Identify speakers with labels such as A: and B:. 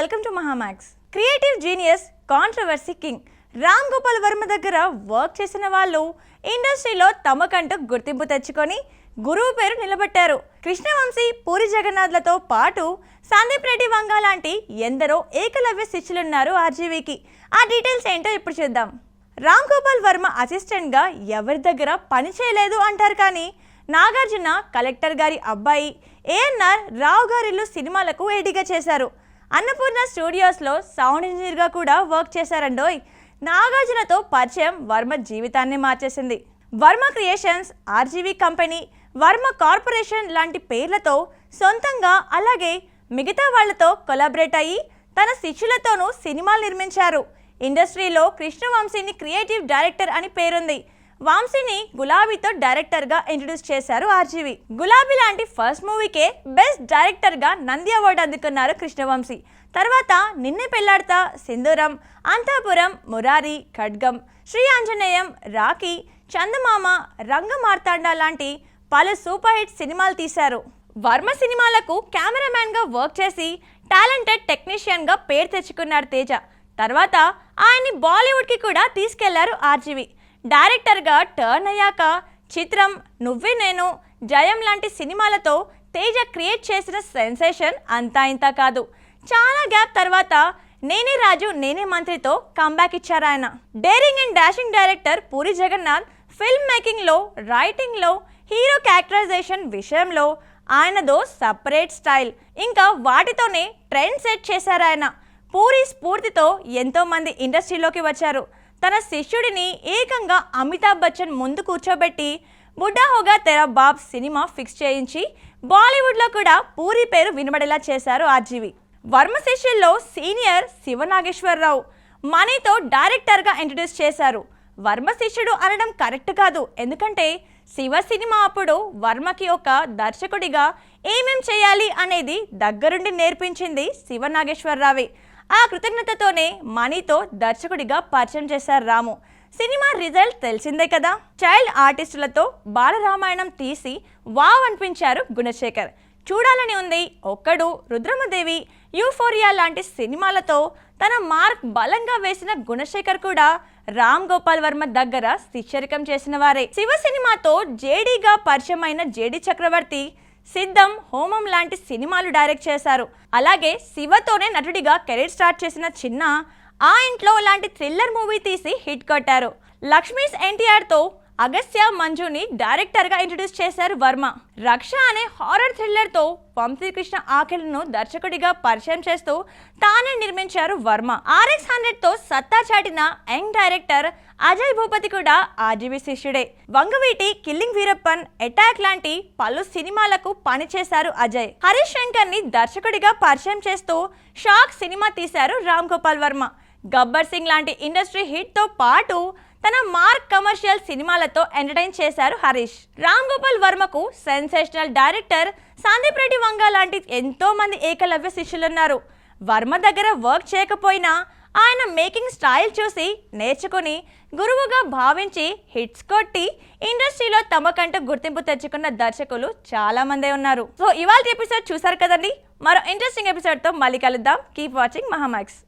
A: Welcome to Mahamax. Creative genius, controversy king Ram Gopal Varma దగ్గర work చేసిన వాళ్ళు ఇండస్ట్రీలో తమకంటూ గుర్తింపు తెచ్చుకొని గురువు పేరు నిలబెట్టారు. కృష్ణవంశీ, పూరి జగన్నాథ్లతో పాటు సందీప్ రెడ్డి వంగ లాంటి ఎందరో ఏకలవ్య శిష్యులున్నారు ఆర్జీవీకి. ఆ డీటెయిల్స్ ఏంటో ఇప్పుడు చూద్దాం. రామ్ గోపాల్ వర్మ అసిస్టెంట్గా ఎవరి దగ్గర పని చేయలేదు అంటారు, కానీ నాగార్జున కలెక్టర్ గారి అబ్బాయి ఏఎన్ఆర్ రావు గారిల్లు సినిమాలకు ఏడీగా చేశారు. అన్నపూర్ణ స్టూడియోస్లో సౌండ్ ఇంజనీర్గా కూడా వర్క్ చేశారండోయ్. నాగార్జునతో పరిచయం వర్మ జీవితాన్ని మార్చేసింది. Varma creations, RGV company, Varma corporation లాంటి పేర్లతో సొంతంగా అలాగే మిగతా వాళ్లతో కొలాబరేట్ అయ్యి తన శిష్యులతోనూ సినిమాలు నిర్మించారు. ఇండస్ట్రీలో కృష్ణవంశీని క్రియేటివ్ డైరెక్టర్ అని పేరుంది. వంశీని గులాబీతో డైరెక్టర్గా ఇంట్రడ్యూస్ చేశారు ఆర్జీవీ. గులాబీ లాంటి ఫస్ట్ మూవీకే బెస్ట్ డైరెక్టర్గా నంది అవార్డు అందుకున్నారు కృష్ణవంశీ. తర్వాత నిన్నే పెళ్లాడతా, సింధూరం, అంతాపురం, మురారి, ఖడ్గం, శ్రీ ఆంజనేయం, రాఖీ, చందమామ, రంగమార్తాండ లాంటి పలు సూపర్ హిట్ సినిమాలు తీశారు. వర్మ సినిమాలకు కెమెరామ్యాన్గా వర్క్ చేసి టాలెంటెడ్ టెక్నీషియన్గా పేరు తెచ్చుకున్నారు తేజ. తర్వాత ఆయన్ని బాలీవుడ్కి కూడా తీసుకెళ్లారు ఆర్జీవీ. డైరెక్టర్గా టర్న్ అయ్యాక చిత్రం, నువ్వే నేను, జయం లాంటి సినిమాలతో తేజ క్రియేట్ చేసిన సెన్సేషన్ అంతా ఇంత కాదు. చాలా గ్యాప్ తర్వాత నేనే రాజు నేనే మంత్రితో కంబ్యాక్ ఇచ్చారు ఆయన. Daring and dashing director Puri Jagannadh film మేకింగ్లో, రైటింగ్లో, హీరో క్యారెక్టరైజేషన్ విషయంలో ఆయనదో సపరేట్ స్టైల్. ఇంకా వాటితోనే ట్రెండ్ సెట్ చేశారు ఆయన. పూరి స్ఫూర్తితో ఎంతోమంది ఇండస్ట్రీలోకి వచ్చారు. తన శిష్యుడిని ఏకంగా అమితాబ్ బచ్చన్ ముందు కూర్చోబెట్టి బుడ్డా హోగా తెరా బాబ్ సినిమా ఫిక్స్ చేయించి బాలీవుడ్లో కూడా పూరి పేరు వినబడేలా చేశారు ఆర్జీవీ. వర్మ శిష్యుల్లో సీనియర్ శివనాగేశ్వరరావు మనీతో డైరెక్టర్గా ఇంట్రడ్యూస్ చేశారు. వర్మ శిష్యుడు అనడం కరెక్ట్ కాదు, ఎందుకంటే శివ సినిమా అప్పుడు వర్మకి ఒక దర్శకుడిగా ఏమేం చేయాలి అనేది దగ్గరుండి నేర్పించింది శివనాగేశ్వరరావే. ఆ కృతజ్ఞతతోనే మనీతో దర్శకుడిగా పరిచయం చేశారు రాము. సినిమా రిజల్ట్ తెలిసిందే కదా. చైల్డ్ ఆర్టిస్టులతో బాలరామాయణం తీసి వావ్ అనిపించారు గుణశేఖర్. చూడాలని ఉంది, ఒక్కడు, రుద్రమదేవి, యూఫోరియా లాంటి సినిమాలతో తన మార్క్ బలంగా వేసిన గుణశేఖర్ కూడా రామ్ గోపాల్ వర్మ దగ్గర శిష్యరికం చేసిన వారే. శివ సినిమాతో జేడీగా పరిచయమైన జేడీ చక్రవర్తి సిద్ధం, హోమం లాంటి సినిమాలు డైరెక్ట్ చేశారు. అలాగే శివతోనే నటుడిగా కెరీర్ స్టార్ట్ చేసిన చిన్న ఆ ఇంట్లో లాంటి థ్రిల్లర్ మూవీ తీసి హిట్ కొట్టారు. లక్ష్మీస్ ఎన్టీఆర్తో అగస్త్య మంజుని డైరెక్టర్గా ఇంట్రడ్యూస్ చేశారు వర్మ. రక్ష అనే హారర్ థ్రిల్లర్తో వంశీకృష్ణ ఆఖిల్ను దర్శకుడిగా పరిచయం చేస్తూ తానే నిర్మించారు వర్మ. RX100తో సత్తా చాటిన యంగ్ డైరెక్టర్ అజయ్ భూపతి కూడా ఆర్జీవీ శిష్యుడే. వంగవీటి, కిల్లింగ్ వీరప్పన్, అటాక్ లాంటి పలు సినిమాలకు పనిచేశారు అజయ్. హరీష్ శంకర్ ని దర్శకుడిగా పరిచయం చేస్తూ షాక్ సినిమా తీశారు రామ్ గోపాల్ వర్మ. గబ్బర్ సింగ్ లాంటి ఇండస్ట్రీ హిట్ తో పాటు తన మార్క్ కమర్షియల్ సినిమాలతో ఎంటర్టైన్ చేశారు హరీష్. రామ్ గోపాల్ వర్మకు సెన్సేషనల్ డైరెక్టర్ సందీప్ రెడ్డి వంగ లాంటి ఎంతో మంది ఏకలవ్య శిష్యులున్నారు. వర్మ దగ్గర వర్క్ చేయకపోయినా ఆయన మేకింగ్ స్టైల్ చూసి నేర్చుకుని గురువుగా భావించి హిట్స్ కొట్టి ఇండస్ట్రీలో తమకంటూ గుర్తింపు తెచ్చుకున్న దర్శకులు చాలా మందే ఉన్నారు. సో ఇవాళ ఎపిసోడ్ చూసారు కదండి. మరో ఇంట్రెస్టింగ్ ఎపిసోడ్తో మళ్ళీ కలుద్దాం. Keep watching Mahaa Max.